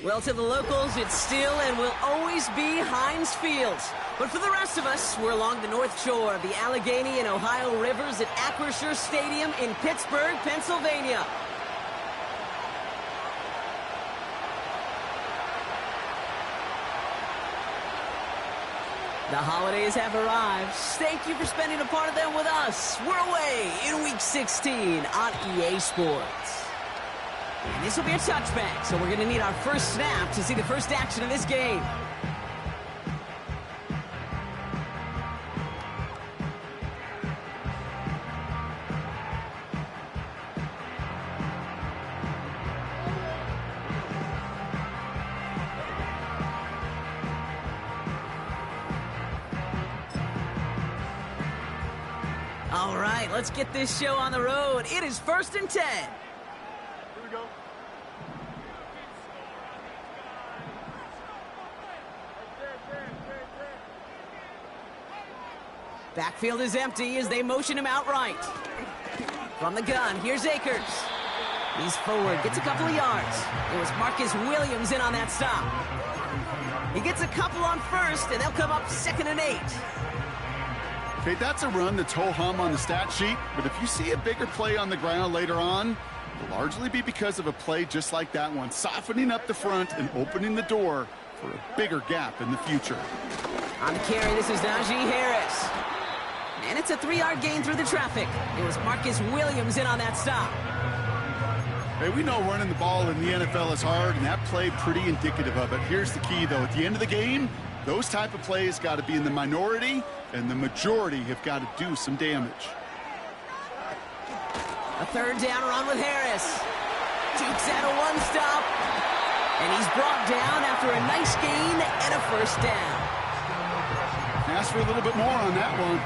Well, to the locals, it's still and will always be Heinz Field. But for the rest of us, we're along the North Shore of the Allegheny and Ohio Rivers at Acrisure Stadium in Pittsburgh, Pennsylvania. The holidays have arrived. Thank you for spending a part of them with us. We're away in Week 16 on EA Sports. And this will be a touchback, so we're going to need our first snap to see the first action of this game. All right, let's get this show on the road. It is 1st and 10. Here we go. Backfield is empty as they motion him out right. From the gun, here's Akers. He's forward, gets a couple of yards. It was Marcus Williams in on that stop. He gets a couple on first, and they'll come up 2nd and 8. Okay, that's a run that's ho-hum on the stat sheet, but if you see a bigger play on the ground later on, it'll largely be because of a play just like that one, softening up the front and opening the door for a bigger gap in the future. On the carry, this is Najee Harris. And it's a 3-yard gain through the traffic. It was Marcus Williams in on that stop. Hey, we know running the ball in the NFL is hard, and that play pretty indicative of it. Here's the key, though. At the end of the game, those type of plays got to be in the minority, and the majority have got to do some damage. A 3rd down run with Harris. Dukes out a 1-stop. And he's brought down after a nice gain and a 1st down. Ask for a little bit more on that one.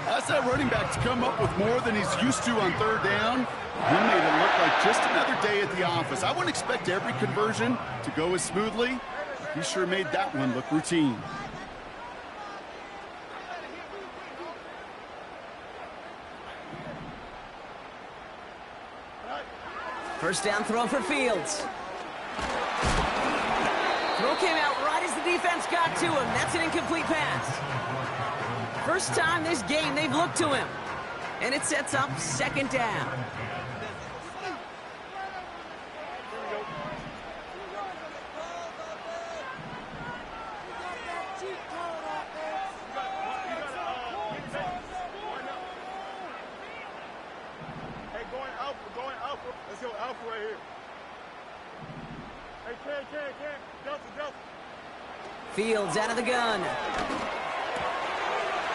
That's that running back to come up with more than he's used to on 3rd down. He made it look like just another day at the office. I wouldn't expect every conversion to go as smoothly. He sure made that one look routine. First down throw for Fields. Throw came out right as the defense got to him. That's an incomplete pass. First time this game they've looked to him. And it sets up 2nd down. Let's go alpha right here. Hey, Ken. Delta. Fields out of the gun.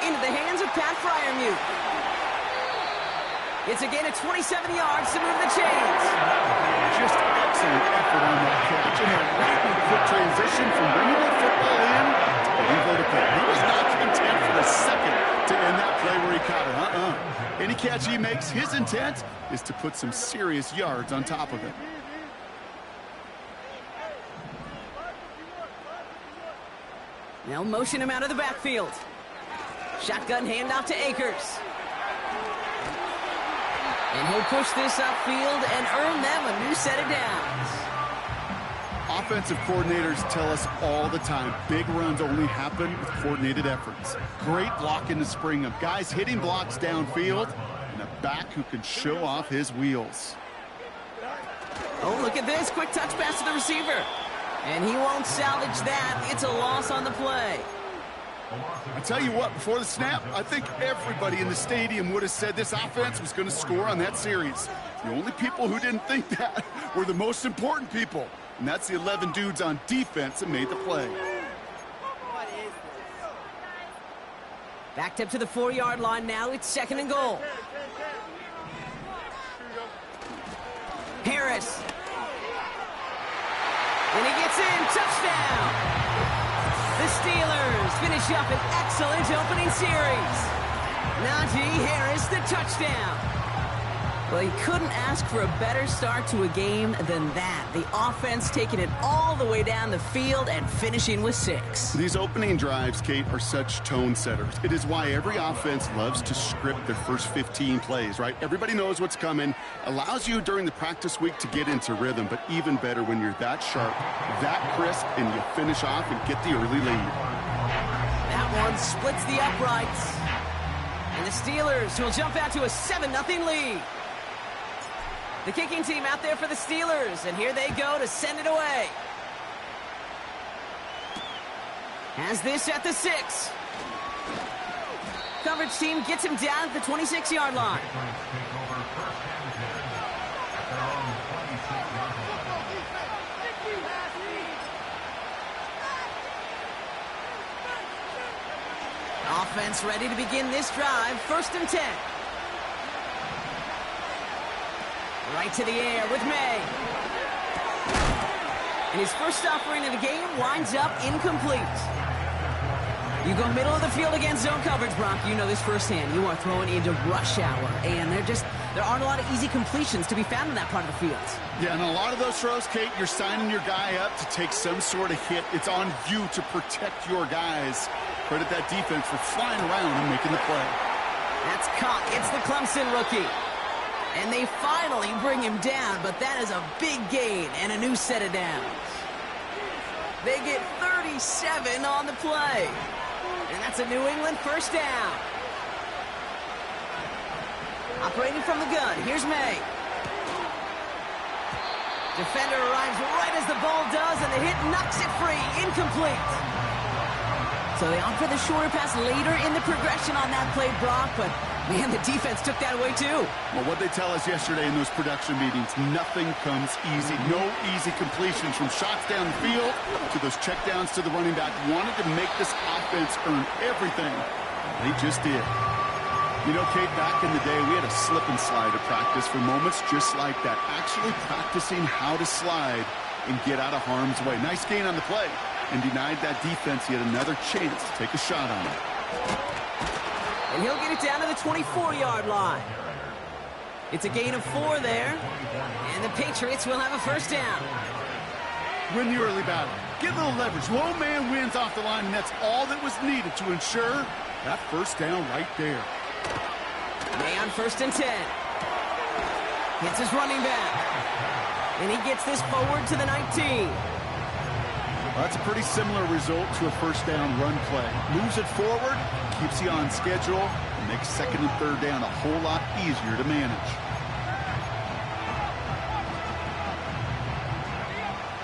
Into the hands of Pat Freiermuth. It's a gain of 27 yards to move the chains. Just excellent effort on that catch. And a lightning quick transition from bringing that football in to getting vertical. He was not content for a second to end that play where he caught it. Any catch he makes, his intent is to put some serious yards on top of it. They'll motion him out of the backfield. Shotgun handoff to Akers. And he'll push this upfield and earn them a new set of downs. Offensive coordinators tell us all the time, big runs only happen with coordinated efforts. Great blocking to spring them. Guys hitting blocks downfield, and a back who can show off his wheels. Oh, look at this. Quick touch pass to the receiver. And he won't salvage that. It's a loss on the play. I tell you what, before the snap, I think everybody in the stadium would have said this offense was going to score on that series. The only people who didn't think that were the most important people. And that's the 11 dudes on defense that made the play. Backed up to the 4-yard line now. It's 2nd and goal. Harris. And he gets in. Touchdown. The Steelers finish up an excellent opening series. Najee Harris, the touchdown. Well, you couldn't ask for a better start to a game than that. The offense taking it all the way down the field and finishing with 6. These opening drives, Kate, are such tone setters. It is why every offense loves to script their first 15 plays, right? Everybody knows what's coming. Allows you during the practice week to get into rhythm, but even better when you're that sharp, that crisp, and you finish off and get the early lead. That one splits the uprights. And the Steelers will jump out to a 7-0 lead. The kicking team out there for the Steelers, and here they go to send it away. Has this at the 6. Coverage team gets him down at the 26-yard line. Offense ready to begin this drive. 1st and 10. Right to the air with May. And his first offering of the game winds up incomplete. You go middle of the field against zone coverage, Brock. You know this firsthand. You are throwing into rush hour. And there aren't a lot of easy completions to be found in that part of the field. Yeah, and a lot of those throws, Kate, you're signing your guy up to take some sort of hit. It's on you to protect your guys. Credit that defense for flying around and making the play. That's caught. It's the Clemson rookie. And they finally bring him down, but that is a big gain and a new set of downs. They get 37 on the play. And that's a New England 1st down. Operating from the gun, here's May. Defender arrives right as the ball does, and the hit knocks it free. Incomplete. So they opt for the shorter pass later in the progression on that play, Brock, but man, the defense took that away too. Well, what they tell us yesterday in those production meetings, nothing comes easy. No easy completions from shots down the field to those checkdowns to the running back. Wanted to make this offense earn everything. They just did. You know, Kate, back in the day, we had a slip and slide at practice for moments just like that. Actually practicing how to slide and get out of harm's way. Nice gain on the play. And denied that defense yet another chance to take a shot on it. And he'll get it down to the 24-yard line. It's a gain of 4 there. And the Patriots will have a 1st down. Win the early battle. Get a little leverage. Low man wins off the line, and that's all that was needed to ensure that 1st down right there. May on 1st and 10. Hits his running back. And he gets this forward to the 19. Well, that's a pretty similar result to a 1st down run play. Moves it forward, keeps you on schedule, and makes 2nd and 3rd down a whole lot easier to manage.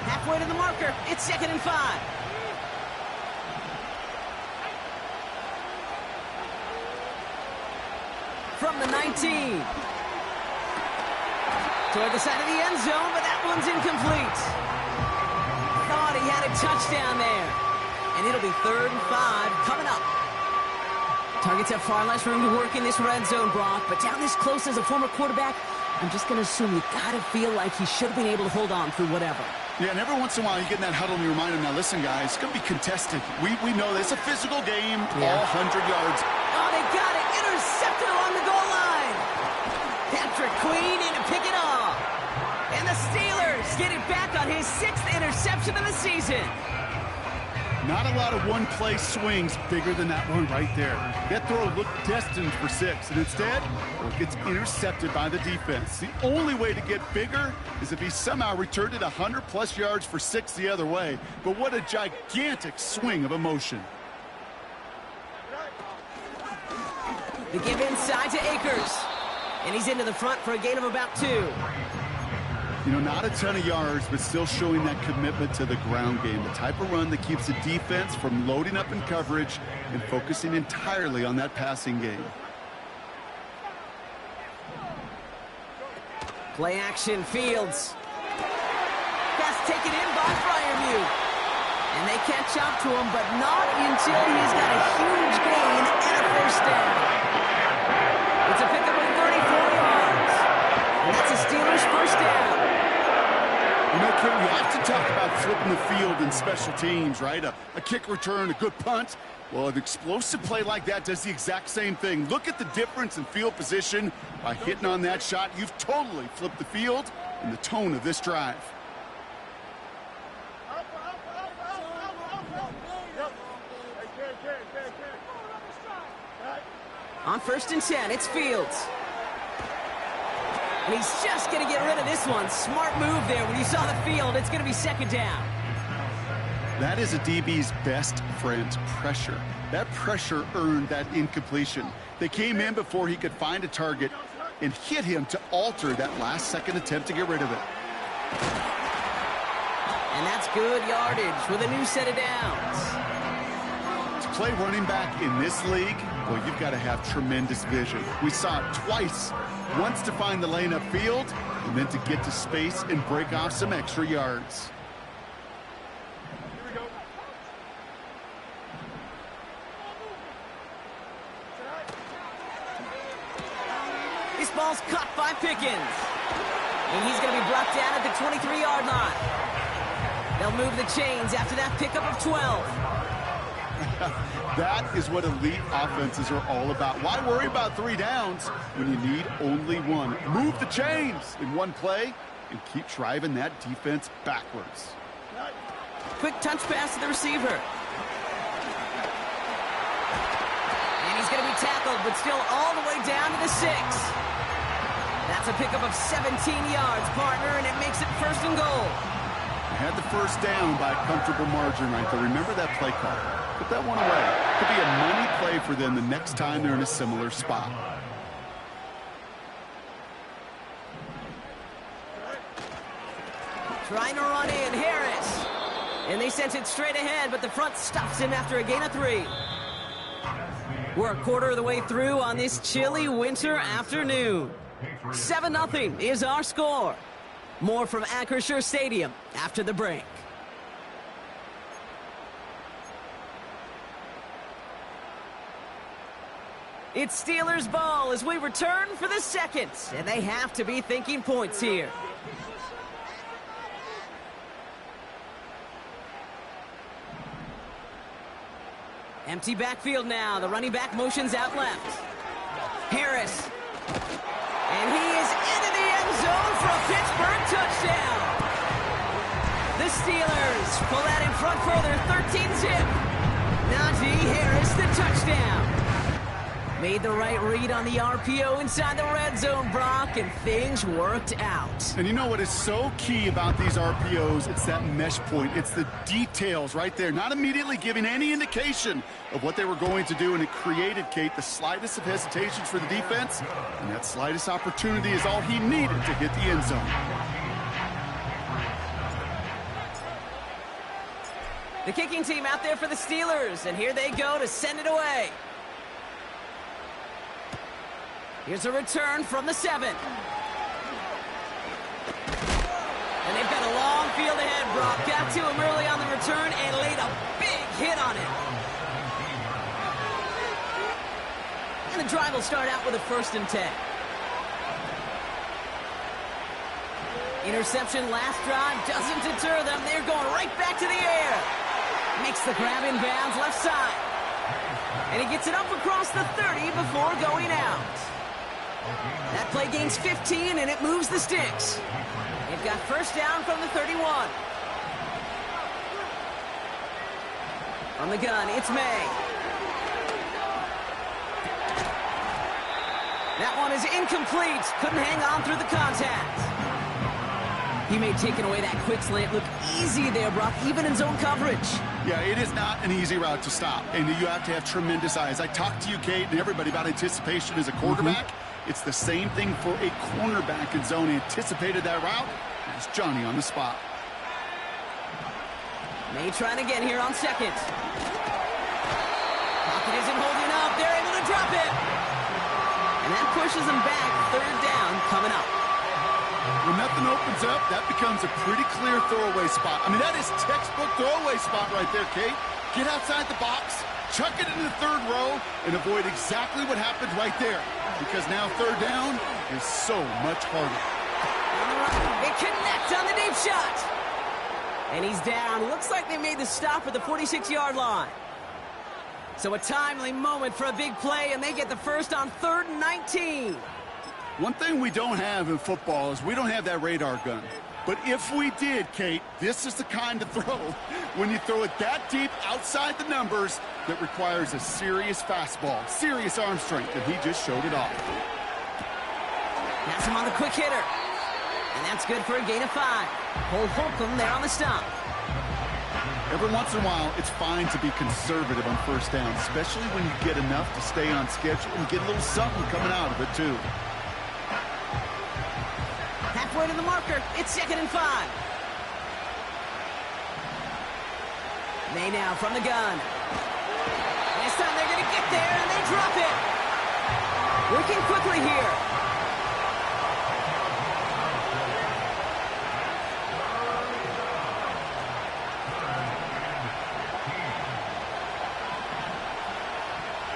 Halfway to the marker, it's 2nd and 5. From the 19. Toward the side of the end zone, but that one's incomplete. Thought he had a touchdown there. And it'll be 3rd and 5 coming up. Targets have far less room to work in this red zone, Brock, but down this close as a former quarterback, I'm just going to assume you got to feel like he should have been able to hold on through whatever. Yeah, and every once in a while you get in that huddle and you remind him, now listen, guys, it's going to be contested. We know this. It's a physical game, all 100 yards. Oh, they got it. Intercepted on the goal line. Patrick Queen in to pick it off. And the Steelers get it back on his 6th interception of the season. Not a lot of one-play swings bigger than that one right there. That throw looked destined for 6, and instead, it gets intercepted by the defense. The only way to get bigger is if he somehow returned it 100-plus yards for 6 the other way. But what a gigantic swing of emotion. The give inside to Akers. And he's into the front for a gain of about 2. You know, not a ton of yards, but still showing that commitment to the ground game. The type of run that keeps the defense from loading up in coverage and focusing entirely on that passing game. Play action, Fields. Pass taken in by Fryermuth. And they catch up to him, but not until he's got a huge gain and a 1st down. It's a pickup of 34 yards. And that's a Steelers 1st down. You know, Kate, we have to talk about flipping the field in special teams, right? A kick return, a good punt. Well, an explosive play like that does the exact same thing. Look at the difference in field position. By hitting on that shot, you've totally flipped the field and the tone of this drive. On 1st and 10, it's Fields. And he's just going to get rid of this one. Smart move there. When you saw the field, it's going to be 2nd down. That is a DB's best friend, pressure. That pressure earned that incompletion. They came in before he could find a target and hit him to alter that last-second attempt to get rid of it. And that's good yardage with a new set of downs. To play running back in this league, well, you've got to have tremendous vision. We saw it twice. Once to find the lane upfield, and then to get to space and break off some extra yards. This ball's caught by Pickens. And he's going to be brought down at the 23-yard line. They'll move the chains after that pickup of 12. That is what elite offenses are all about. Why worry about 3 downs when you need only 1? Move the chains in one play and keep driving that defense backwards. Quick touch pass to the receiver. And he's going to be tackled, but still all the way down to the 6. That's a pickup of 17 yards, partner, and it makes it 1st and goal. Had the 1st down by a comfortable margin right there. Remember that play call. Put that one away. Could be a money play for them the next time they're in a similar spot. Trying to run in, Harris. And they sent it straight ahead, but the front stops him after a gain of 3. We're a quarter of the way through on this chilly winter afternoon. 7-0 is our score. More from Acrisure Stadium after the break. It's Steelers ball as we return for the 2nd, and they have to be thinking points here. Empty backfield now. The running back motions out left. Harris. And he is into the end zone for a Pittsburgh touchdown. The Steelers pull that in front further, 13-zip. Najee Harris, the touchdown. Made the right read on the RPO inside the red zone, Brock, and things worked out. And you know what is so key about these RPOs? It's that mesh point. It's the details right there. Not immediately giving any indication of what they were going to do, and it created, Kate, the slightest of hesitations for the defense, and that slightest opportunity is all he needed to hit the end zone. The kicking team out there for the Steelers, and here they go to send it away. Here's a return from the 7. And they've got a long field ahead, Brock. Got to him early on the return and laid a big hit on it. And the drive will start out with a 1st and 10. Interception last drive doesn't deter them. They're going right back to the air. Makes the grab in bounds left side. And he gets it up across the 30 before going out. That play gains 15, and it moves the sticks. They've got 1st down from the 31. On the gun, it's May. That one is incomplete. Couldn't hang on through the contact. He may have taken away that quick slant. Look easy there, Brock, even in zone coverage. Yeah, it is not an easy route to stop, and you have to have tremendous eyes. I talked to you, Kate, and everybody about anticipation as a quarterback. It's the same thing for a cornerback in zone. He anticipated that route. There's Johnny on the spot. May trying again here on 2nd. Pocket isn't holding up. They're able to drop it. And that pushes them back. 3rd down coming up. When nothing opens up, that becomes a pretty clear throwaway spot. I mean, that is textbook throwaway spot right there, Kate. Get outside the box, chuck it into the 3rd row, and avoid exactly what happened right there. Because now 3rd down is so much harder. They connect on the deep shot. And he's down. Looks like they made the stop at the 46-yard line. So a timely moment for a big play, and they get the first on 3rd and 19. One thing we don't have in football is we don't have that radar gun. But if we did, Kate, this is the kind of throw, when you throw it that deep outside the numbers, that requires a serious fastball, serious arm strength, and he just showed it off. Has him on the quick hitter. And that's good for a gain of 5. Cole Holcomb there on the stop. Every once in a while, it's fine to be conservative on first down, especially when you get enough to stay on schedule and get a little something coming out of it, too. Halfway to the marker. It's 2nd and 5. May now from the gun. This time they're going to get there, and they drop it. Working quickly here.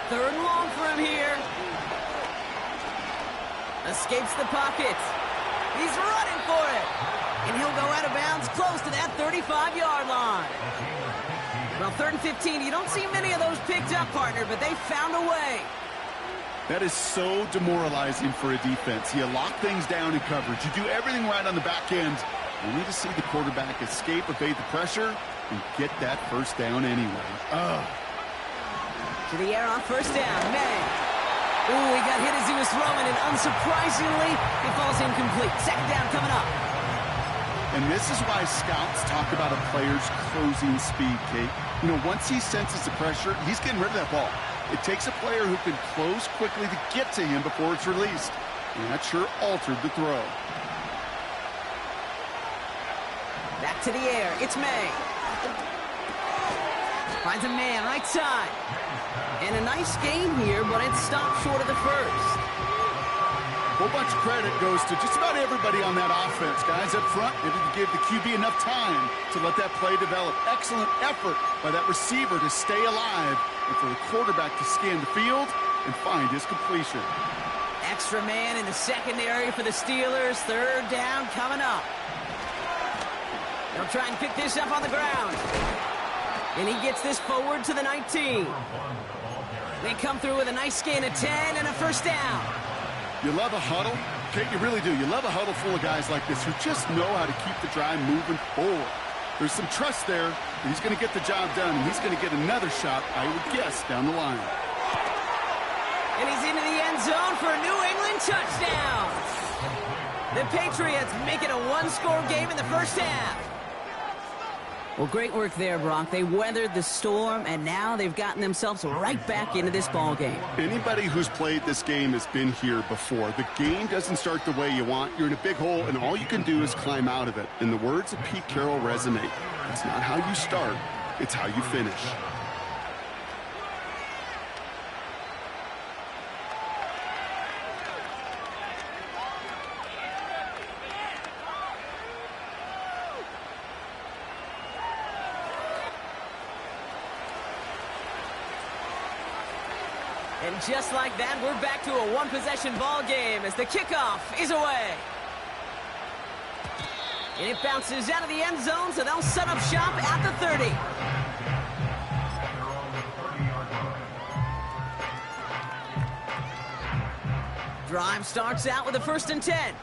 Third and long for him here. Escapes the pocket. He's running for it. And he'll go out of bounds close to that 35-yard line. Well, 3rd and 15, you don't see many of those picked up, partner, but they found a way. That is so demoralizing for a defense. You lock things down in coverage. You do everything right on the back end. You need to see the quarterback escape, evade the pressure, and get that first down anyway. To the air on first down, May. Ooh, he got hit as he was throwing, and unsurprisingly, it falls incomplete. 2nd down coming up. And this is why scouts talk about a player's closing speed, Kate. You know, once he senses the pressure, he's getting rid of that ball. It takes a player who can close quickly to get to him before it's released. And that sure altered the throw. Back to the air. It's May. Finds a man right side. And a nice gain here, but it stopped short of the first. A whole bunch of credit goes to just about everybody on that offense. Guys up front, maybe to give the QB enough time to let that play develop. Excellent effort by that receiver to stay alive and for the quarterback to scan the field and find his completion. Extra man in the secondary for the Steelers. 3rd down coming up. They'll try and pick this up on the ground. And he gets this forward to the 19. They come through with a nice gain of 10 and a first down. You love a huddle? Kate, you really do. You love a huddle full of guys like this who just know how to keep the drive moving forward. There's some trust there that he's going to get the job done, and he's going to get another shot, I would guess, down the line. And he's into the end zone for a New England touchdown. The Patriots make it a one-score game in the first half. Well, great work there, Brock. They weathered the storm, and now they've gotten themselves right back into this ball game. Anybody who's played this game has been here before. The game doesn't start the way you want. You're in a big hole, and all you can do is climb out of it. And the words of Pete Carroll resonate. It's not how you start, it's how you finish. And just like that, we're back to a one-possession ball game as the kickoff is away. And it bounces out of the end zone, so they'll set up shop at the 30. Drive starts out with a 1st and 10.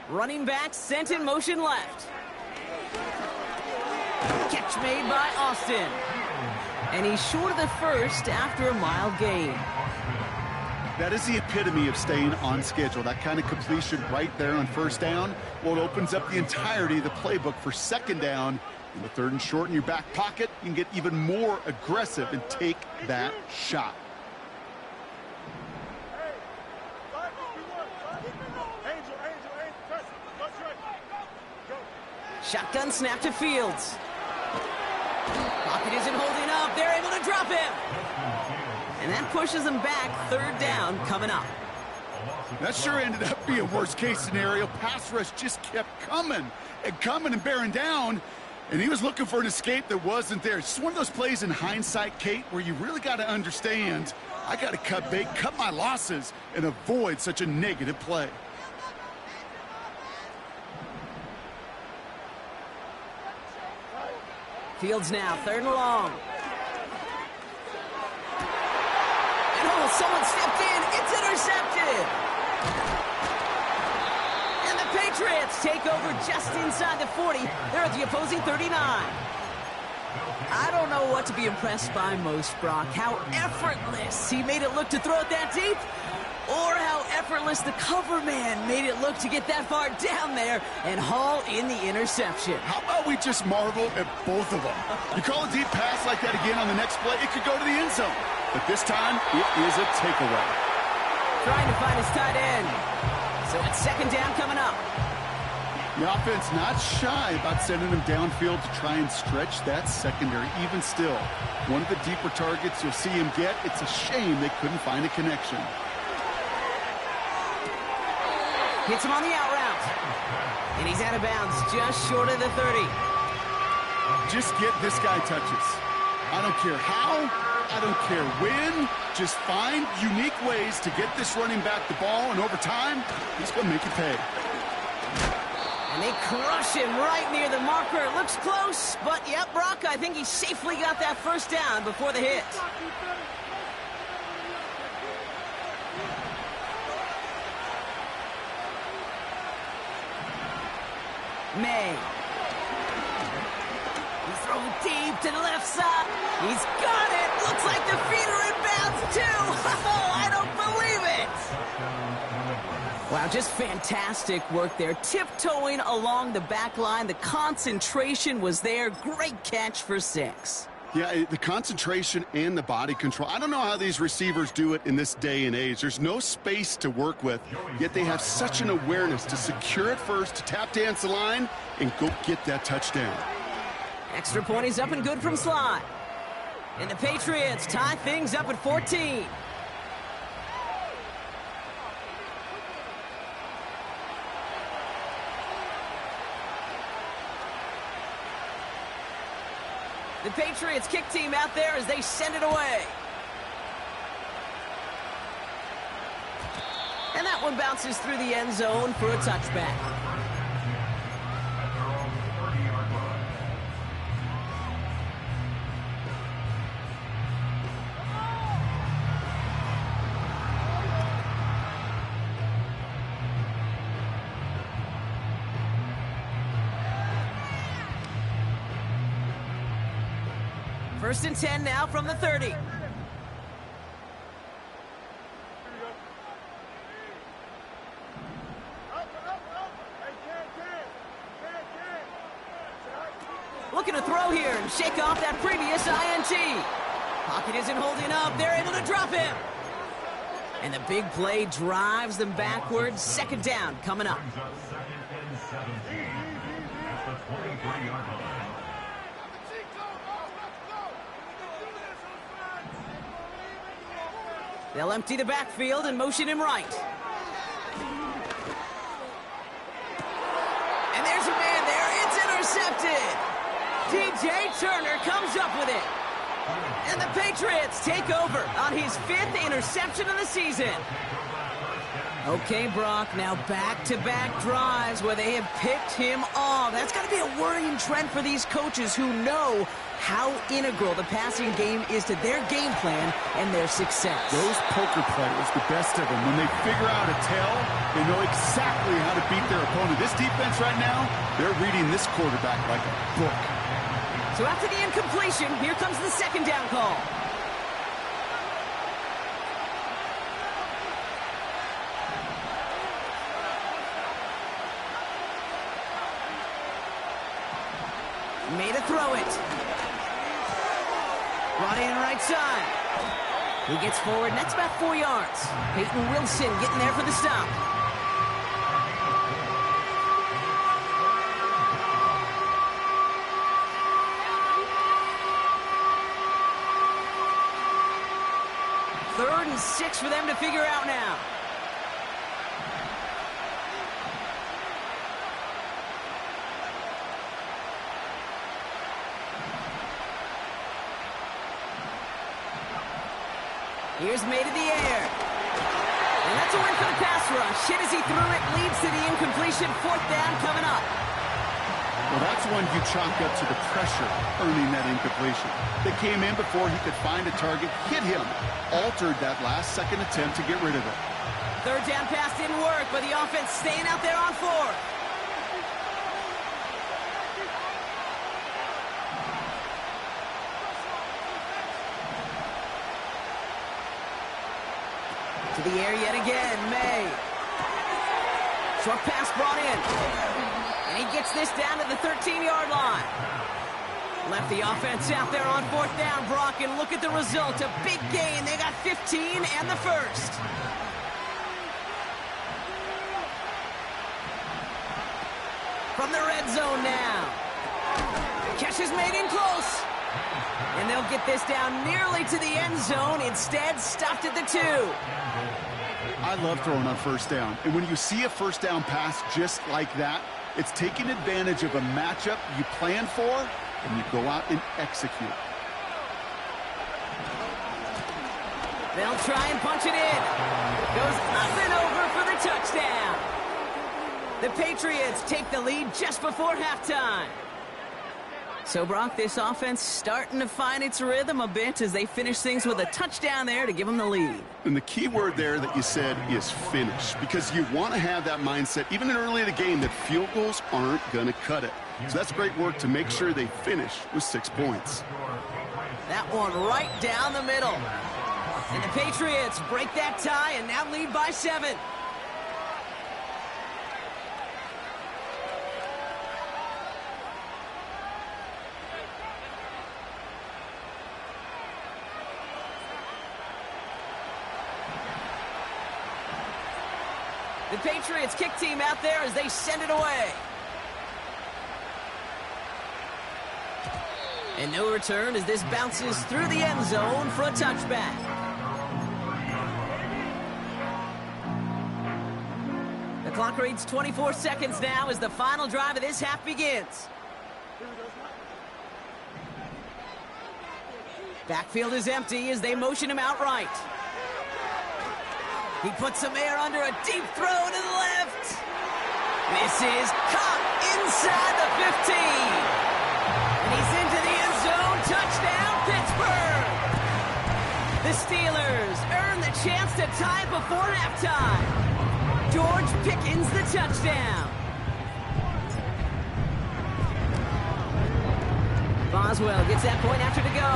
Running back sent in motion left. Catch made by Austin. And he's short of the first after a mild gain. That is the epitome of staying on schedule. That kind of completion right there on first down. Well, it opens up the entirety of the playbook for 2nd down. In the 3rd and short in your back pocket, you can get even more aggressive and take that shot. Shotgun snap to Fields. Pocket isn't holding up. They're able to drop him. And that pushes them back. 3rd down coming up. That sure ended up being worst-case scenario. Pass rush just kept coming and bearing down. And he was looking for an escape that wasn't there. It's just one of those plays in hindsight, Kate, where you really got to understand I got to cut bait, cut my losses, and avoid such a negative play. Fields now, 3rd and long. And oh, someone stepped in. It's intercepted. And the Patriots take over just inside the 40. They're at the opposing 39. I don't know what to be impressed by most, Brock. How effortless he made it look to throw it that deep, or how effortless the cover man made it look to get that far down there and haul in the interception. How about we just marvel at both of them? You call a deep pass like that again on the next play, it could go to the end zone. But this time, it is a takeaway. Trying to find his tight end. So it's 2nd down coming up. The offense not shy about sending him downfield to try and stretch that secondary. Even still, one of the deeper targets you'll see him get. It's a shame they couldn't find a connection. Hits him on the out route. And he's out of bounds just short of the 30. Just get this guy touches. I don't care how, I don't care when. Just find unique ways to get this running back the ball, and over time, he's going to make you pay. And they crush him right near the marker. It looks close, but yep, Brock, I think he safely got that 1st down before the hit. May. He throws deep to the left side. He's got it. Looks like the feet are in bounds too. Oh, I don't believe it. Wow, just fantastic work there. Tiptoeing along the back line. The concentration was there. Great catch for 6. Yeah, the concentration and the body control. I don't know how these receivers do it in this day and age. There's no space to work with, yet they have such an awareness to secure it first, to tap dance the line, and go get that touchdown. Extra point is up and good from Sly. And the Patriots tie things up at 14. The Patriots kick team out there as they send it away. And that one bounces through the end zone for a touchback. First and 10 now from the 30. Looking to throw here and shake off that previous INT. Pocket isn't holding up. They're able to drop him. And the big play drives them backwards. 2nd down coming up. They'll empty the backfield and motion him right. And there's a man there. It's intercepted. DJ Turner comes up with it. And the Patriots take over on his 5th interception of the season. Okay, Brock, now back-to-back drives where they have picked him off. That's got to be a worrying trend for these coaches who know how integral the passing game is to their game plan and their success. Those poker players, the best of them, when they figure out a tell, they know exactly how to beat their opponent. This defense right now, they're reading this quarterback like a book. So after the incompletion, here comes the 2nd down call. Made a throw it. Brought in right side. He gets forward, and that's about 4 yards. Peyton Wilson getting there for the stop. Third and 6 for them to figure out now. Here's made in the air. And that's a win for the pass rush. Hit as he threw it, leads to the incompletion. 4th down coming up. Well, that's one you chalk up to the pressure earning that incompletion. They came in before he could find a target, hit him, altered that last-second attempt to get rid of it. 3rd down pass didn't work, but the offense staying out there on 4th. To the air yet again, May. Short pass brought in. And he gets this down to the 13-yard line. Left the offense out there on 4th down, Brock, and look at the result. A big gain. They got 15 and the first. From the red zone now. Catch is made in close. And they'll get this down nearly to the end zone. Instead, stopped at the 2. I love throwing on 1st down. And when you see a 1st down pass just like that, it's taking advantage of a matchup you plan for, and you go out and execute. They'll try and punch it in. Goes up and over for the touchdown. The Patriots take the lead just before halftime. So, Brock, this offense starting to find its rhythm a bit as they finish things with a touchdown there to give them the lead. And the key word there that you said is finish, because you want to have that mindset, even early in the game, that field goals aren't going to cut it. So that's great work to make sure they finish with 6 points. That one right down the middle. And the Patriots break that tie and now lead by 7. The Patriots kick team out there as they send it away. And no return as this bounces through the end zone for a touchback. The clock reads 24 seconds now as the final drive of this half begins. Backfield is empty as they motion him out right. He puts some air under a deep throw to the left. This is caught inside the 15. And he's into the end zone. Touchdown, Pittsburgh. The Steelers earn the chance to tie it before halftime. George Pickens the touchdown. Boswell gets that point after to go.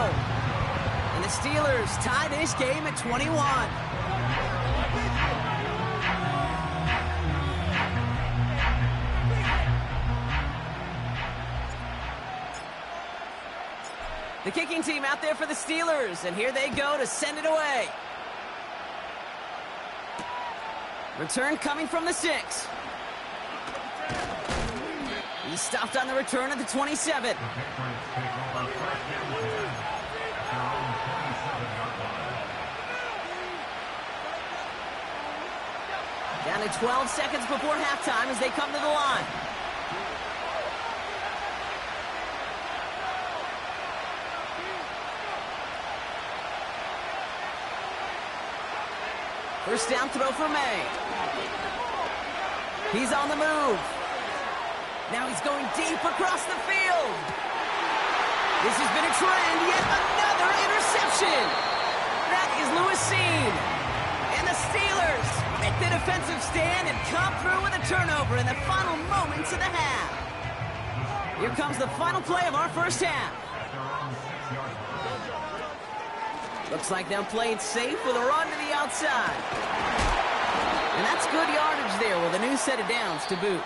And the Steelers tie this game at 21. The kicking team out there for the Steelers, and here they go to send it away. Return coming from the 6. He's stopped on the return at the 27. Down to 12 seconds before halftime as they come to the line. First down throw for May. He's on the move. Now he's going deep across the field. This has been a trend. Yet another interception. That is Lewis Seen. And the Steelers make the defensive stand and come through with a turnover in the final moments of the half. Here comes the final play of our first half. Looks like they'll play it safe with a run to the outside. And that's good yardage there with a new set of downs to boot.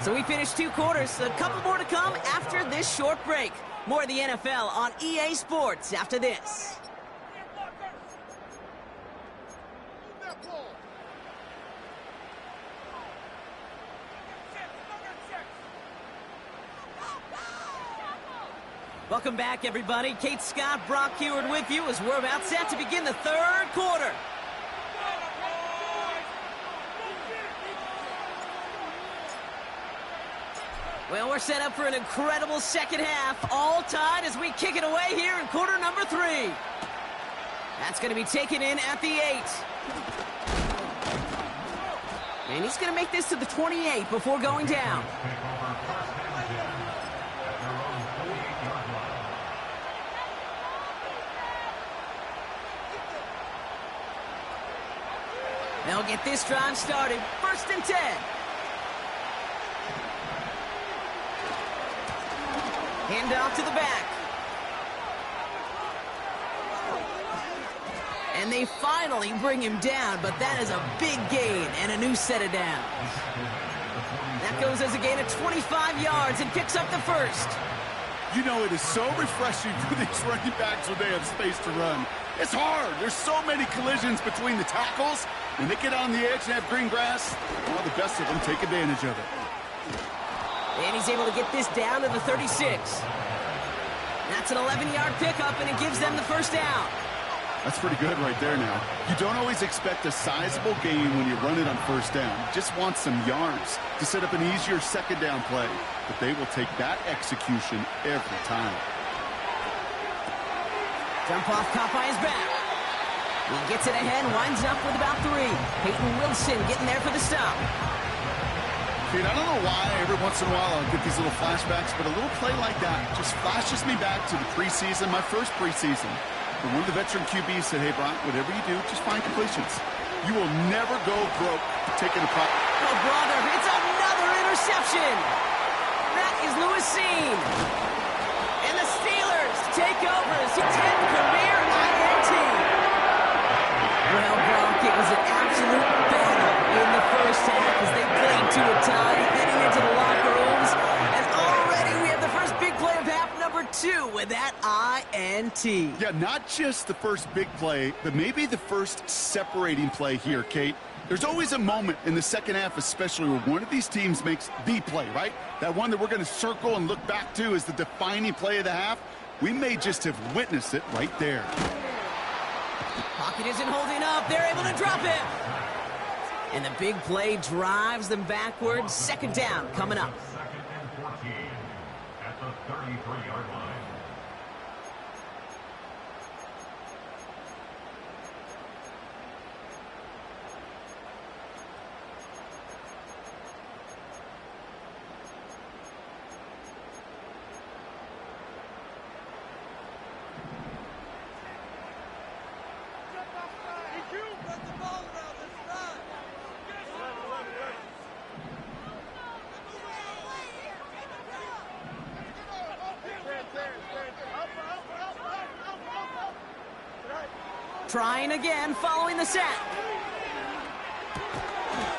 So we finished 2 quarters. A couple more to come after this short break. More of the NFL on EA Sports after this. Welcome back, everybody. Kate Scott, Brock Heward with you as we're about set to begin the 3rd quarter. Well, we're set up for an incredible second half, all tied as we kick it away here in quarter number 3. That's going to be taken in at the 8. And he's going to make this to the 28 before going down. They'll get this drive started. 1st and 10. Hand off to the back. And they finally bring him down, but that is a big gain and a new set of downs. That goes as a gain of 25 yards and picks up the 1st. You know, it is so refreshing for these running backs when they have space to run. It's hard. There's so many collisions between the tackles. When they get on the edge and have green grass, well, the best of them take advantage of it. And he's able to get this down to the 36. That's an 11-yard pickup, and it gives them the 1st down. That's pretty good right there now. You don't always expect a sizable gain when you run it on 1st down. You just want some yards to set up an easier 2nd down play. But they will take that execution every time. Jump off caught by his back. He gets it ahead, winds up with about 3. Peyton Wilson getting there for the stop. Pete, I don't know why every once in a while I'll get these little flashbacks, but a little play like that just flashes me back to the preseason, my first preseason. And one of the veteran QBs said, hey, Brock, whatever you do, just find completions. You will never go broke taking a prop. Oh, brother, it's another interception. That is Lewis Seen. And the Steelers take over as 10th career INT. Well, Brock, it was an absolute battle in the 1st half as they played to a tie, heading into the locker rooms. And already we have the first big play of half number 2 with that INT. Yeah, not just the first big play, but maybe the first separating play here, Kate. There's always a moment in the 2nd half, especially where one of these teams makes the play, right? That one that we're going to circle and look back to as the defining play of the half. We may just have witnessed it right there. Pocket isn't holding up. They're able to drop it. And the big play drives them backwards. 2nd down coming up. At the 33-yard line. Trying again, following the sack.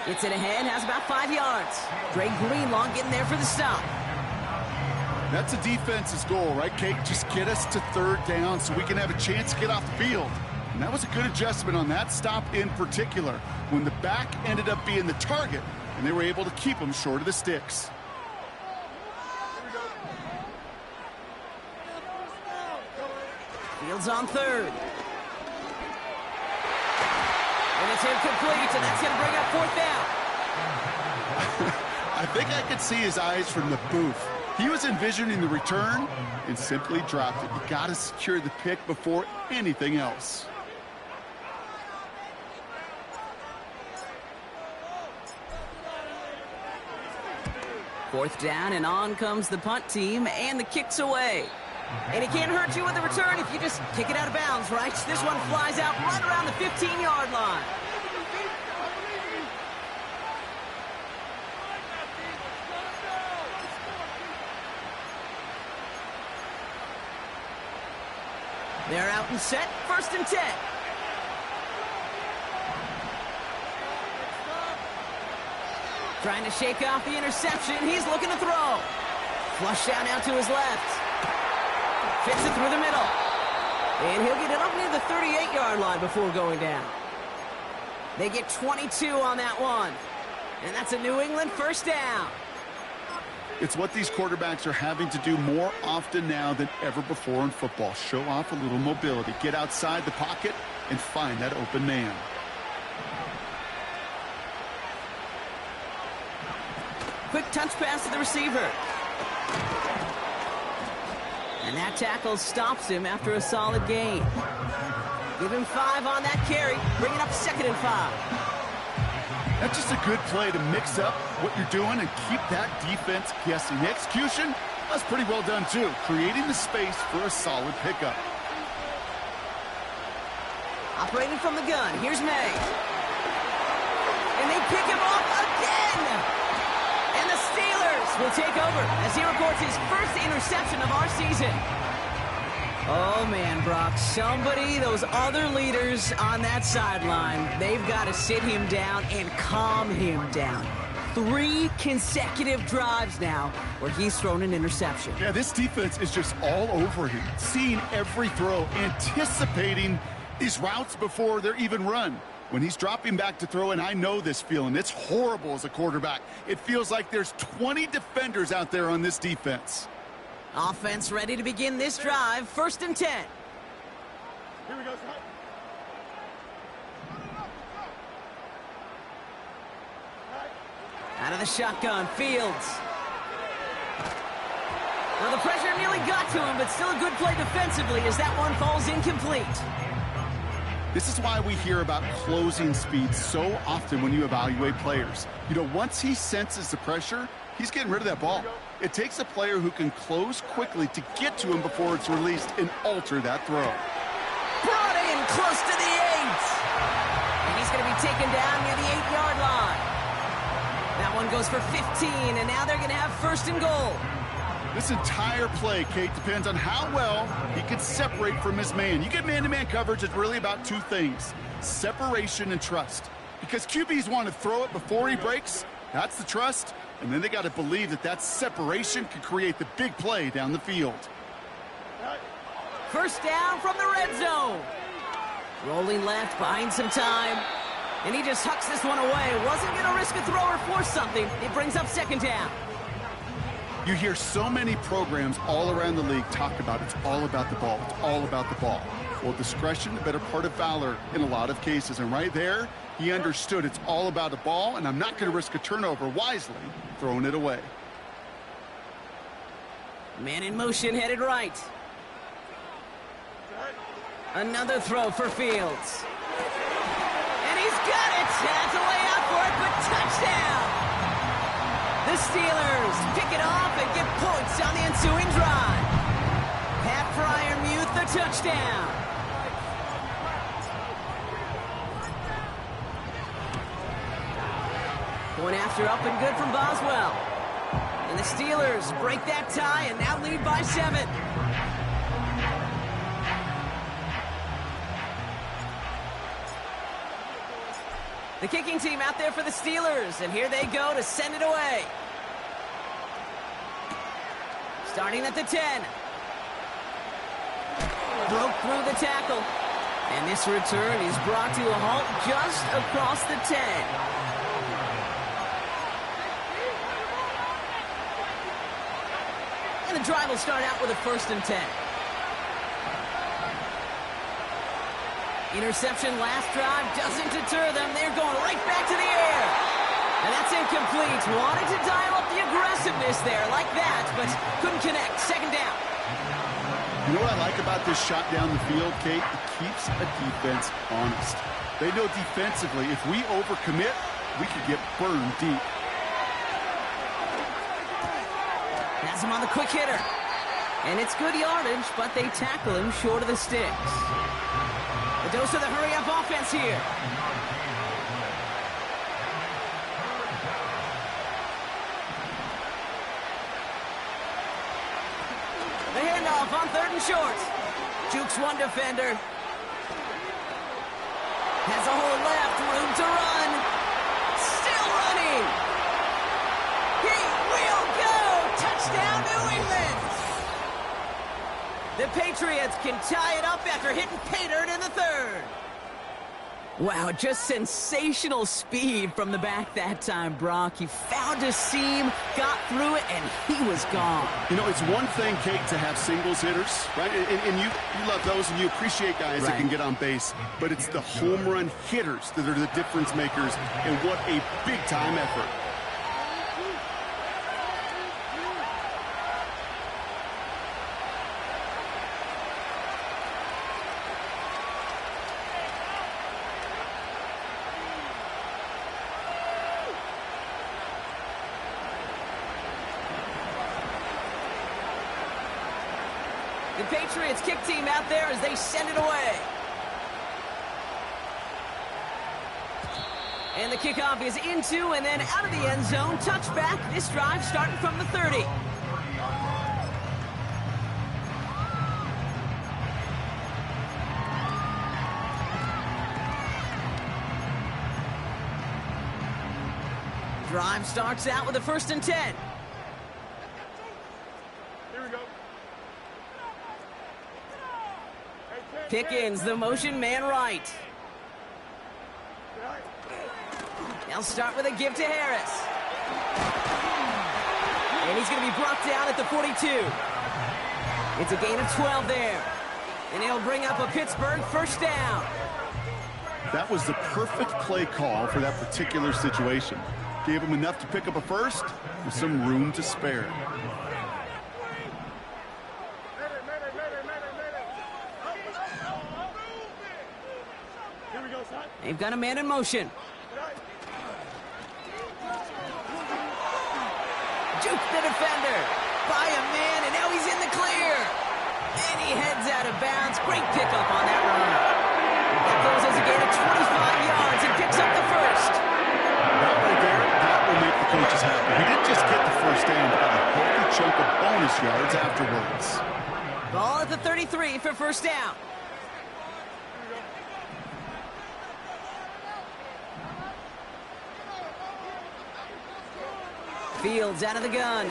Gets it ahead, has about 5 yards. Dre Greenlaw getting there for the stop. That's a defense's goal, right, Kate? Just get us to 3rd down so we can have a chance to get off the field. And that was a good adjustment on that stop in particular, when the back ended up being the target, and they were able to keep him short of the sticks. Fields on 3rd. And it's incomplete, and that's going to bring up 4th down. I think I could see his eyes from the booth. He was envisioning the return and simply dropped it. You got to secure the pick before anything else. Fourth down, and on comes the punt team, and the kick's away. And it can't hurt you with the return if you just kick it out of bounds, right? This one flies out right around the 15-yard line. They're out and set, 1st and 10. Trying to shake off the interception. He's looking to throw. Flush down out to his left. Fits it through the middle. And he'll get it up near the 38-yard line before going down. They get 22 on that one. And that's a New England 1st down. It's what these quarterbacks are having to do more often now than ever before in football. Show off a little mobility. Get outside the pocket and find that open man. Quick touch pass to the receiver. And that tackle stops him after a solid gain. Give him 5 on that carry. Bring it up 2nd and 5. That's just a good play to mix up what you're doing and keep that defense guessing. The execution, that's pretty well done too, creating the space for a solid pickup. Operating from the gun, here's May. And they pick him off again! And the Steelers will take over as he records his first interception of our season. Oh, man, Brock, those other leaders on that sideline, they've got to sit him down and calm him down. 3 consecutive drives now where he's thrown an interception. Yeah, this defense is just all over him, seeing every throw, anticipating these routes before they're even run. When he's dropping back to throw, and I know this feeling, it's horrible as a quarterback. It feels like there's 20 defenders out there on this defense. Offense ready to begin this drive. 1st and 10. Here we go. Out of the shotgun, Fields. Well, the pressure nearly got to him, but still a good play defensively as that one falls incomplete. This is why we hear about closing speed so often when you evaluate players. You know, once he senses the pressure, he's getting rid of that ball. It takes a player who can close quickly to get to him before it's released and alter that throw. Brought in close to the 8. And he's going to be taken down near the 8-yard line. That one goes for 15, and now they're going to have 1st and goal. This entire play, Kate, depends on how well he can separate from his man. You get man-to-man coverage, it's really about 2 things, separation and trust. Because QBs want to throw it before he breaks, that's the trust, and then they got to believe that that separation can create the big play down the field. 1st down from the red zone. Rolling left, buying some time. And he just hucks this one away. Wasn't going to risk a throw or force something. It brings up 2nd down. You hear so many programs all around the league talk about it's all about the ball. It's all about the ball. Well, discretion, the better part of valor in a lot of cases. And right there, he understood it's all about the ball, and I'm not going to risk a turnover, wisely throwing it away. Man in motion, headed right. Another throw for Fields. And he's got it. Has to lay out for it, but touchdown. The Steelers pick it off and get points on the ensuing drive. Pat Fryermuth, the touchdown. Going after up and good from Boswell. And the Steelers break that tie and now lead by 7. The kicking team out there for the Steelers, and here they go to send it away. Starting at the 10. Broke through the tackle. And this return is brought to a halt just across the 10. And the drive will start out with a 1st and 10. Interception last drive doesn't deter them. They're going right back to the air. And that's incomplete. Wanted to dial up the aggressiveness there like that, but couldn't connect. 2nd down. You know what I like about this shot down the field, Kate? It keeps a defense honest. They know defensively, if we overcommit, we could get burned deep. Has him on the quick hitter. And it's good yardage, but they tackle him short of the sticks. The dose of the hurry-up offense here. The handoff on 3rd and short. Jukes one defender. Has a hole left, room to run. Still running. He will go. Touchdown, New England. The Patriots can tie it up after hitting pay dirt in the 3rd. Wow, just sensational speed from the back that time, Brock. He found a seam, got through it, and he was gone. You know, it's one thing, Kate, to have singles hitters, right? And you love those, and you appreciate guys that can get on base. But it's the home run hitters that are the difference makers, and what a big-time effort. The Patriots kick team out there as they send it away. And the kickoff is into and then out of the end zone. Touchback. This drive starting from the 30. Drive starts out with a 1st and 10. Here we go. Pickens, the motion man right. They'll start with a give to Harris. And he's going to be brought down at the 42. It's a gain of 12 there. And he'll bring up a Pittsburgh 1st down. That was the perfect play call for that particular situation. Gave him enough to pick up a 1st with some room to spare. They've got a man in motion. Juke the defender by a man, and now he's in the clear. And he heads out of bounds. Great pickup on that run. That goes as a gain of 25 yards and picks up the 1st. That right there, that will make the coaches happy. He didn't just get the 1st down, but a healthy chunk of bonus yards afterwards. Ball at the 33 for 1st down. Fields out of the gun.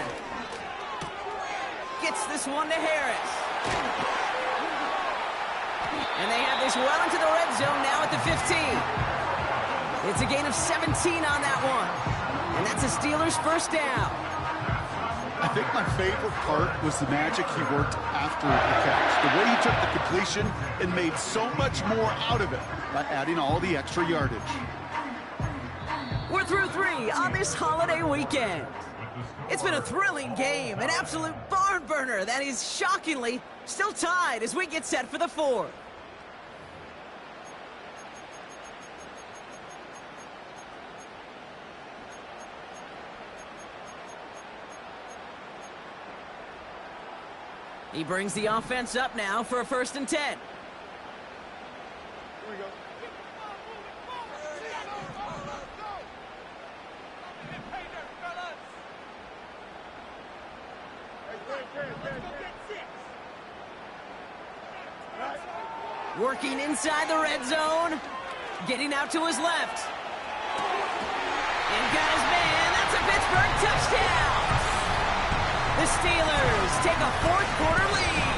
Gets this one to Harris. And they have this well into the red zone now at the 15. It's a gain of 17 on that one. And that's the Steelers' 1st down. I think my favorite part was the magic he worked after the catch. The way he took the completion and made so much more out of it by adding all the extra yardage. We're through 3 on this holiday weekend. It's been a thrilling game, an absolute barn burner that is shockingly still tied as we get set for the 4th. He brings the offense up now for a 1st and 10. Here we go. Working inside the red zone. Getting out to his left. And got his man. That's a Pittsburgh touchdown. The Steelers take a 4th quarter lead.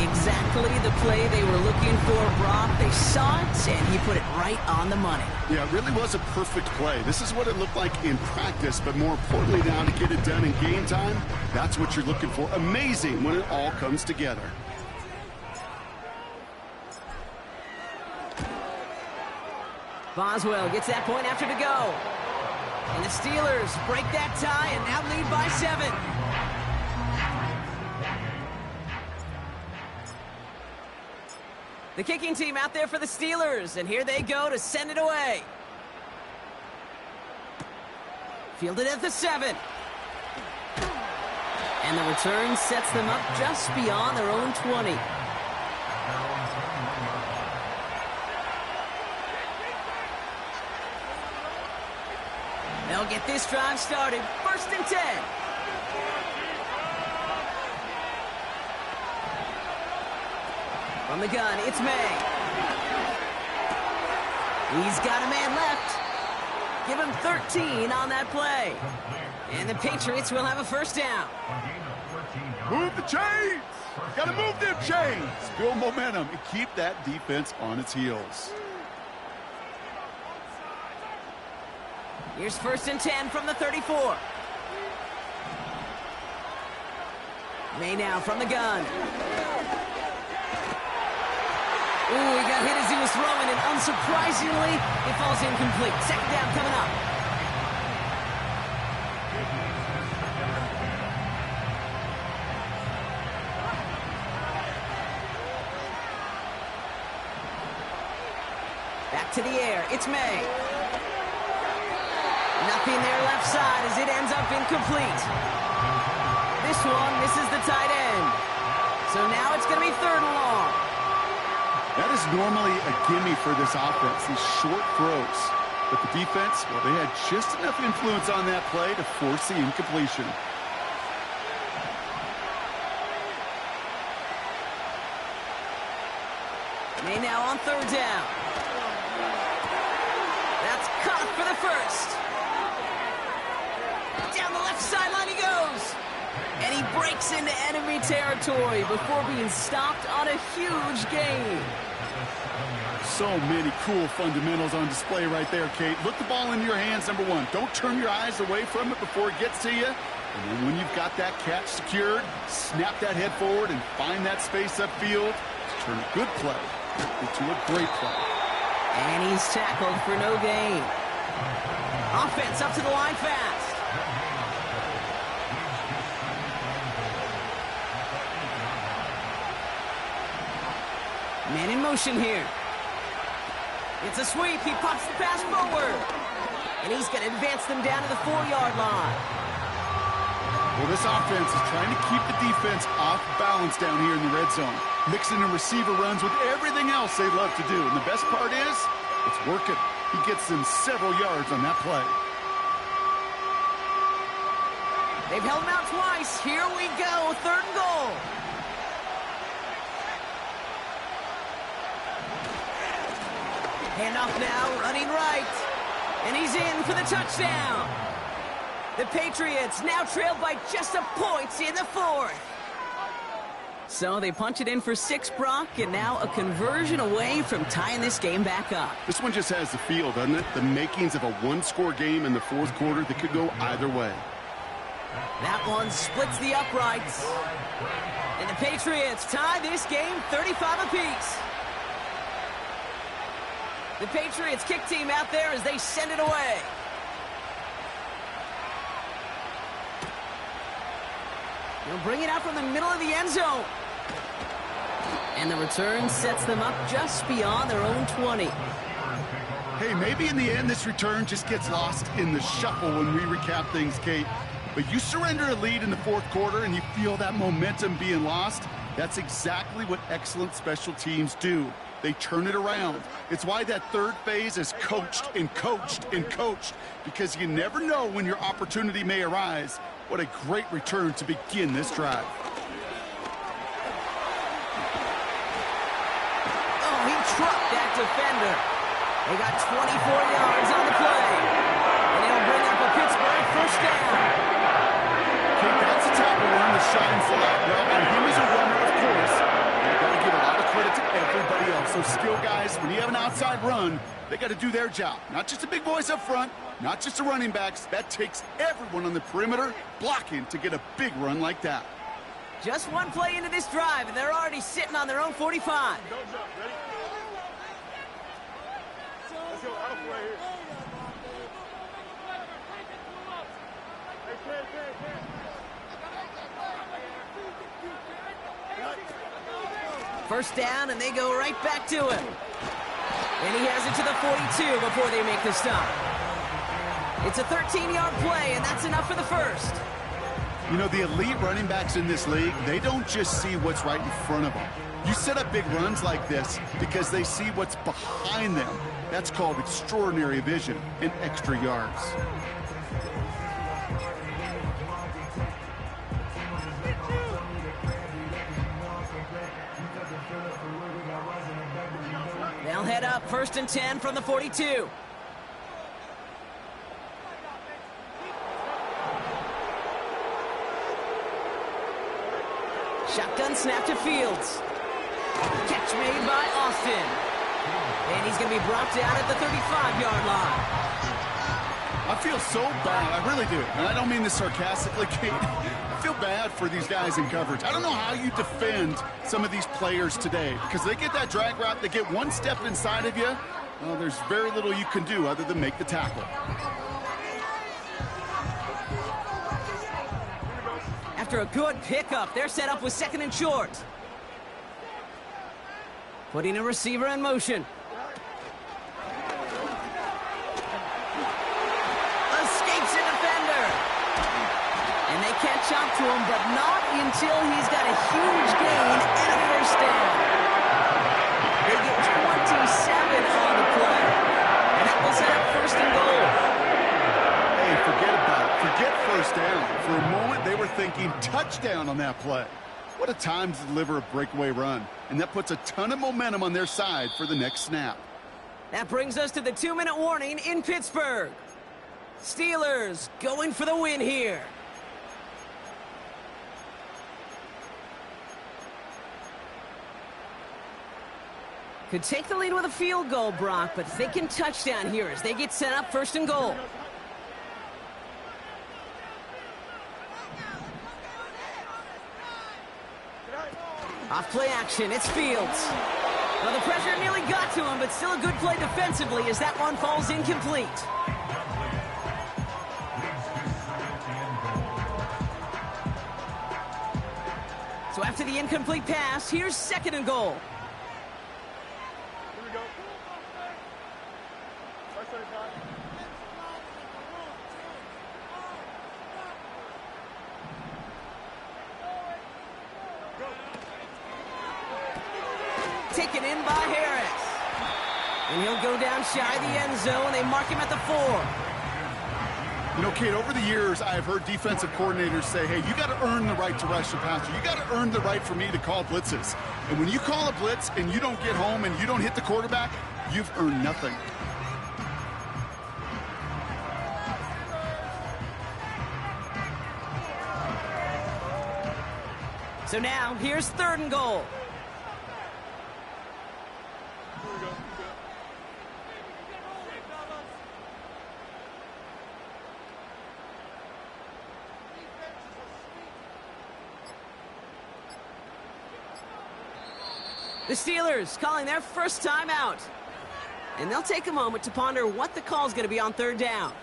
Exactly the play they were looking for, Brock. They saw it, and he put it right on the money. Yeah, it really was a perfect play. This is what it looked like in practice, but more importantly now to get it done in game time, that's what you're looking for. Amazing when it all comes together. Boswell gets that point after to go. And the Steelers break that tie and now lead by 7. The kicking team out there for the Steelers, and here they go to send it away. Fielded at the 7. And the return sets them up just beyond their own 20. They'll get this drive started. 1st and 10. From the gun, it's May. He's got a man left. Give him 13 on that play. And the Patriots will have a 1st down. Move the chains! Gotta move them chains! Build momentum and keep that defense on its heels. Here's 1st and 10 from the 34. May now from the gun. Ooh, he got hit as he was throwing, and unsurprisingly, it falls incomplete. 2nd down coming up. Back to the air. It's May. Nothing there left side as it ends up incomplete. This one misses the tight end. So now it's going to be 3rd and long. That is normally a gimme for this offense, these short throws. But the defense, well, they had just enough influence on that play to force the incompletion. May now on 3rd down. That's caught for the first. Down the left sideline he goes. And he breaks into enemy territory before being stopped on a huge gain. So many cool fundamentals on display right there, Kate. Look the ball in your hands, number one. Don't turn your eyes away from it before it gets to you. And then when you've got that catch secured, snap that head forward and find that space upfield to turn a good play into a great play. And he's tackled for no gain. Offense up to the line fast. Man in motion here. It's a sweep. He pops the pass forward. And he's going to advance them down to the 4-yard line. Well, this offense is trying to keep the defense off balance down here in the red zone, mixing the receiver runs with everything else they love to do. And the best part is, it's working. He gets them several yards on that play. They've held him out twice. Here we go. 3rd and goal. Handoff now, running right. And he's in for the touchdown. The Patriots now trailed by just a point in the 4th. So they punch it in for 6, Brock, and now a conversion away from tying this game back up. This one just has the feel, doesn't it? The makings of a one-score game in the 4th quarter that could go either way. That one splits the uprights. And the Patriots tie this game 35 apiece. The Patriots kick team out there as they send it away. They'll bring it out from the middle of the end zone. And the return sets them up just beyond their own 20. Hey, maybe in the end this return just gets lost in the shuffle when we recap things, Kate. But you surrender a lead in the 4th quarter and you feel that momentum being lost. That's exactly what excellent special teams do. They turn it around. It's why that 3rd phase is coached and coached and coached, because you never know when your opportunity may arise. What a great return to begin this drive. Oh, he trucked that defender. They got 24 yards on the play. And it'll bring up a Pittsburgh 1st down. Okay, that's a tackle run that shines a lot. Well, and him as a runner, of course. You've got to give a lot of credit to everybody else. Those skill guys, when you have an outside run, they got to do their job. Not just the big boys up front, not just the running backs. That takes everyone on the perimeter blocking to get a big run like that. Just one play into this drive, and they're already sitting on their own 45. First down, and they go right back to him. And he has it to the 42 before they make the stop. It's a 13-yard play, and that's enough for the first. You know, the elite running backs in this league, they don't just see what's right in front of them. You set up big runs like this because they see what's behind them. That's called extraordinary vision and extra yards. They'll head up 1st and 10 from the 42. Shotgun snap to Fields. Catch made by Austin. And he's going to be brought down at the 35-yard line. I feel so bad. I really do. And I don't mean this sarcastically, Kate. I feel bad for these guys in coverage. I don't know how you defend some of these players today, because they get that drag route, they get one step inside of you. Well, there's very little you can do other than make the tackle. After a good pickup, they're set up with 2nd and short. Putting a receiver in motion. Escapes a defender. And they can't top to him, but not until he's got a huge gain and a first down. They get 27 on the play. And that will set up first and goal. Hey, forget about it. Forget first down. For a moment, they were thinking touchdown on that play. What a time to deliver a breakaway run. And that puts a ton of momentum on their side for the next snap. That brings us to the 2-minute warning in Pittsburgh. Steelers going for the win here. Could take the lead with a field goal, Brock, but thinking touchdown here as they get set up first and goal. Off play action, it's Fields. Well, the pressure nearly got to him, but still a good play defensively as that one falls incomplete. So after the incomplete pass, here's second and goal. Taken in by Harris. And he'll go down shy of the end zone. They mark him at the 4. You know, Kate, over the years, I've heard defensive coordinators say, hey, you got to earn the right to rush the passer. You got to earn the right for me to call blitzes. And when you call a blitz and you don't get home and you don't hit the quarterback, you've earned nothing. So now, here's third and goal. The Steelers calling their first time out. And they'll take a moment to ponder what the call is going to be on third down.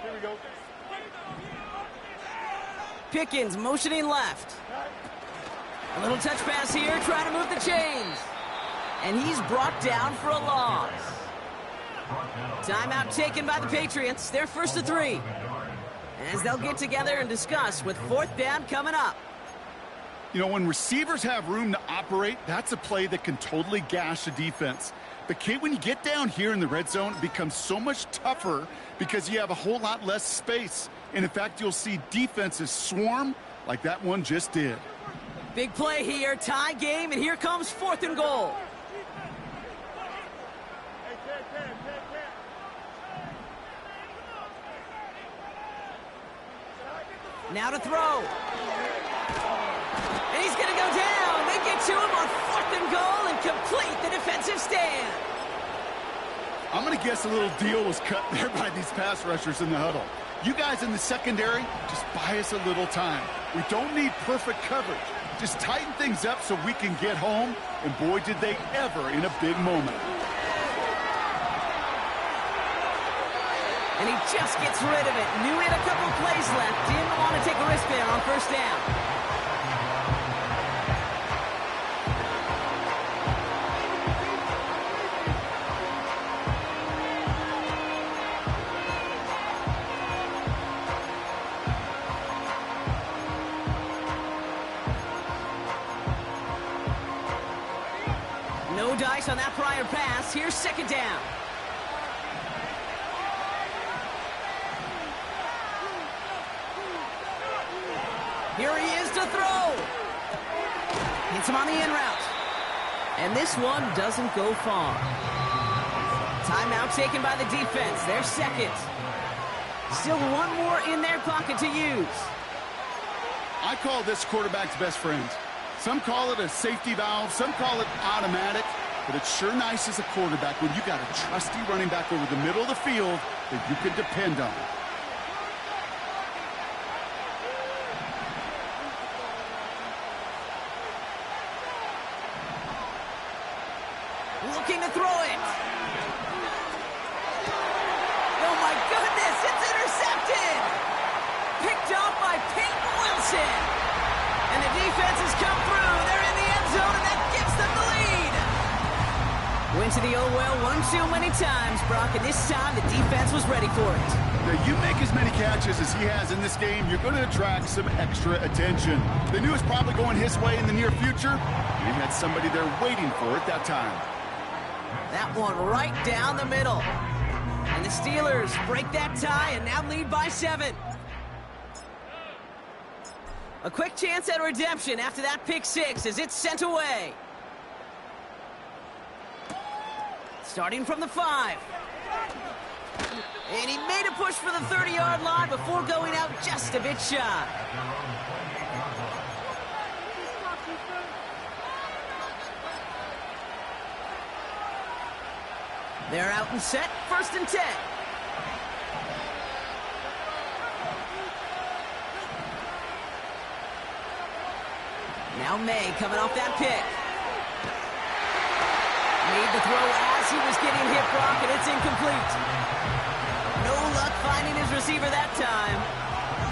Here we go. Pickens motioning left. A little touch pass here, trying to move the chains. And he's brought down for a loss. Timeout taken by the Patriots. They're first to 3. As they'll get together and discuss with fourth down coming up. You know, when receivers have room to operate, that's a play that can totally gash a defense. But, Kate, when you get down here in the red zone, it becomes so much tougher because you have a whole lot less space. And, in fact, you'll see defenses swarm like that one just did. Big play here, tie game, and here comes fourth and goal. Now to throw. And he's going to go down. They get to him on fourth and goal and complete the defensive stand. I'm going to guess a little deal was cut there by these pass rushers in the huddle. You guys in the secondary, just buy us a little time. We don't need perfect coverage. Just tighten things up so we can get home. And boy, did they ever in a big moment. And he just gets rid of it. Knew he had a couple of plays left. Didn't want to take a risk there on first down. No dice on that prior pass. Here's second down. Here he is to throw. Hits him on the in route. And this one doesn't go far. Timeout taken by the defense. Their second. Still one more in their pocket to use. I call this quarterback's best friend. Some call it a safety valve. Some call it automatic. But it's sure nice as a quarterback when you got a trusty running back over the middle of the field that you can depend on. Looking to throw it. Oh, my goodness, it's intercepted. Picked off by Peyton Wilson. And the defense has come through. They're in the end zone, and that gives them the lead. Went to the old well one too many times, Brock, and this time the defense was ready for it. Now, you make as many catches as he has in this game, you're going to attract some extra attention. They knew it was probably going his way in the near future, and he had somebody there waiting for it that time. That one right down the middle. And the Steelers break that tie and now lead by 7. A quick chance at redemption after that pick 6 as it's sent away. Starting from the 5. And he made a push for the 30-yard line before going out just a bit shy. They're out and set, 1st and 10. Now May coming off that pick. Made the throw as he was getting hit, Brock, and it's incomplete. No luck finding his receiver that time.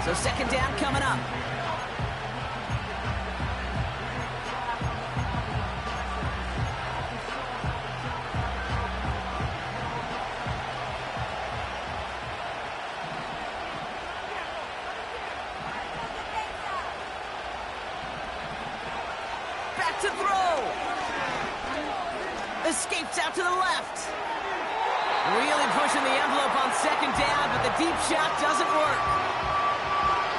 So 2nd down coming up. Back to throw. Escapes out to the left. Really pushing the envelope on 2nd down, but the deep shot doesn't work.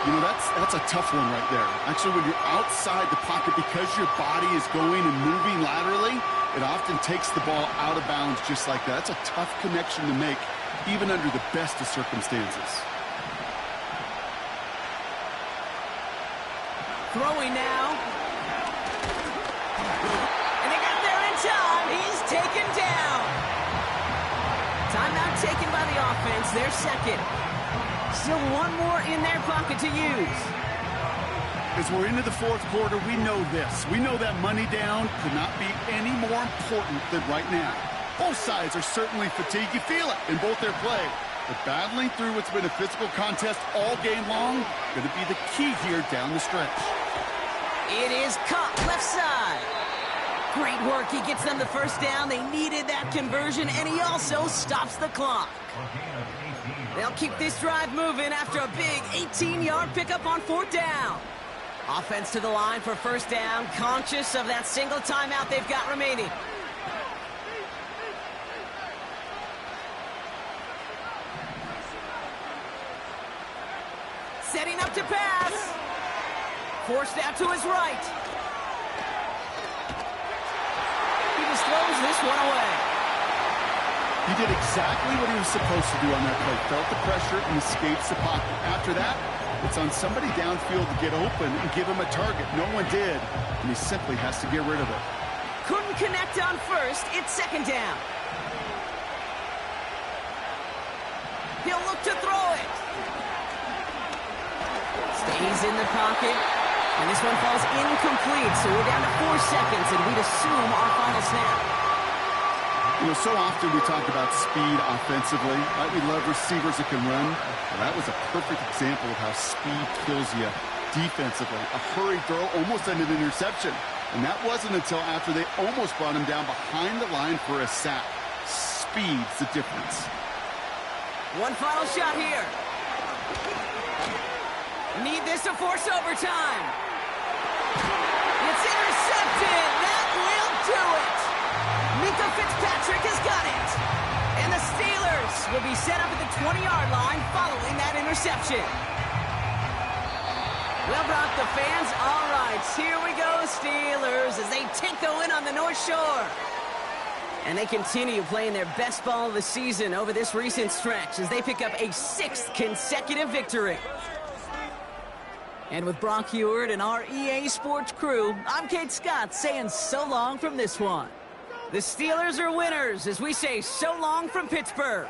You know, that's a tough one right there. Actually, when you're outside the pocket, because your body is going and moving laterally, it often takes the ball out of bounds just like that. That's a tough connection to make, even under the best of circumstances. Throwing now. And they got there in time. He's taken down. Timeout taken by the offense. Their 2nd. Still one more in their pocket to use. As we're into the 4th quarter, we know this. We know that money down could not be any more important than right now. Both sides are certainly fatigued. You feel it in both their play. But battling through what's been a physical contest all game long, going to be the key here down the stretch. It is caught left side. Great work. He gets them the 1st down. They needed that conversion, and he also stops the clock. They'll keep this drive moving after a big 18-yard pickup on 4th down. Offense to the line for 1st down, conscious of that single timeout they've got remaining. Setting up to pass. Forced out to his right. He just throws this one away. He did exactly what he was supposed to do on that play. Felt the pressure and escapes the pocket. After that, it's on somebody downfield to get open and give him a target. No one did, and he simply has to get rid of it. Couldn't connect on 1st. It's 2nd down. He'll look to throw it. Stays in the pocket. And this one falls incomplete, so we're down to 4 seconds, and we'd assume our final snap. You know, so often we talk about speed offensively, right? We love receivers that can run. Well, that was a perfect example of how speed kills you defensively. A hurried throw almost ended an interception. And that wasn't until after they almost brought him down behind the line for a sack. Speed's the difference. One final shot here. Need this to force overtime. It's intercepted. That will do it. Minka Fitzpatrick has got it. And the Steelers will be set up at the 20-yard line following that interception. Well, Brock, the fans, all right, here we go, Steelers, as they take the win on the North Shore. And they continue playing their best ball of the season over this recent stretch as they pick up a 6th consecutive victory. And with Brock Heward and our EA Sports crew, I'm Kate Scott saying so long from this one. The Steelers are winners as we say so long from Pittsburgh.